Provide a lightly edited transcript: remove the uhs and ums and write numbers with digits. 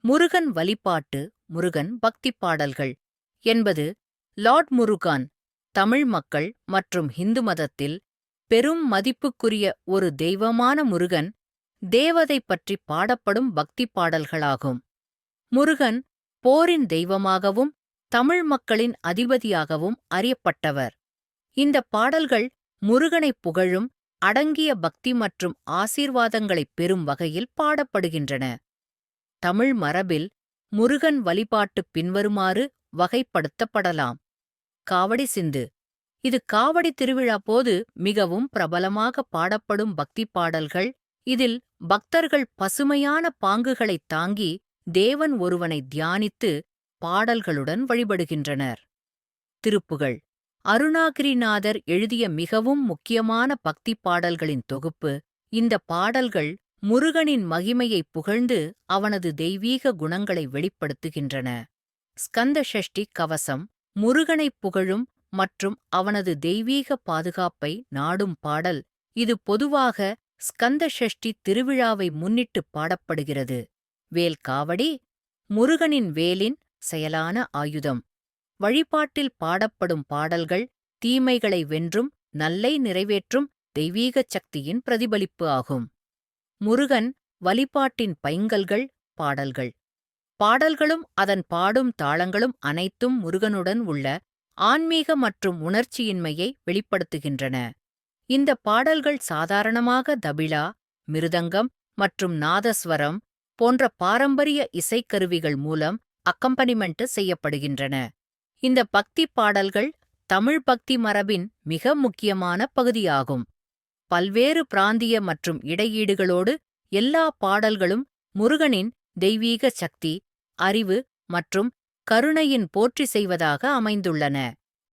முருகன் வழிபாட்டு முருகன் பக்திப் பாடல்கள் என்பது லார்ட் முருகான் தமிழ் மக்கள் மற்றும் இந்து மதத்தில் பெரும் மதிப்புக்குரிய ஒரு தெய்வமான முருகன் தேவதை பற்றி பாடப்படும் பக்திப் பாடல்களாகும். முருகன் போரின் தெய்வமாகவும் தமிழ் மக்களின் அதிபதியாகவும் அறியப்பட்டவர். இந்த பாடல்கள் முருகனைப் புகழும் அடங்கிய பக்தி மற்றும் ஆசீர்வாதங்களைப் பெறும் வகையில் பாடப்படுகின்றன. தமிழ் மரபில் முருகன் வழிபாட்டு பின்வருமாறு வகைப்படுத்தப்படலாம். காவடி சிந்து. இது காவடி திருவிழா போது மிகவும் பிரபலமாக பாடப்படும் பக்திப் பாடல்கள். இதில் பக்தர்கள் பசுமையான பாங்குகளைத் தாங்கி தேவன் ஒருவனை தியானித்து பாடல்களுடன் வழிபடுகின்றனர். திருப்புகழ். அருணாகிரிநாதர் எழுதிய மிகவும் முக்கியமான பக்திப் பாடல்களின் தொகுப்பு. இந்த பாடல்கள் முருகனின் மகிமையை புகழ்ந்து அவனது தெய்வீக குணங்களை வெளிப்படுத்துகின்றன. ஸ்கந்த ஷஷ்டி கவசம். முருகனைப் புகழும் மற்றும் அவனது தெய்வீக பாதுகாப்பை நாடும் பாடல். இது பொதுவாக ஸ்கந்த ஷஷ்டி திருவிழாவை முன்னிட்டு பாடப்படுகிறது. வேல் காவடி. முருகனின் வேலின் செயலான ஆயுதம். வழிபாட்டில் பாடப்படும் பாடல்கள் தீமைகளை வென்றும் நல்லை நிறைவேற்றும் தெய்வீகச் சக்தியின் பிரதிபலிப்பு ஆகும். முருகன் வழிபாட்டின் பைங்கல்கள் பாடல்கள். பாடல்களும் அதன் பாடும் தாளங்களும் அனைத்தும் முருகனுடன் உள்ள ஆன்மீக மற்றும் உணர்ச்சியின்மையை வெளிப்படுத்துகின்றன. இந்த பாடல்கள் சாதாரணமாக தபிளா, மிருதங்கம் மற்றும் நாதஸ்வரம் போன்ற பாரம்பரிய இசைக்கருவிகள் மூலம் அக்கம்பனிமெண்ட் செய்யப்படுகின்றன. இந்த பக்திப் பாடல்கள் தமிழ் பக்தி மரபின் மிக முக்கியமான பகுதியாகும். பல்வேறு பிராந்திய மற்றும் இடையீடுகளோடு எல்லா பாடல்களும் முருகனின் தெய்வீக சக்தி, அறிவு மற்றும் கருணையின் போற்றி செய்வதாக அமைந்துள்ளன.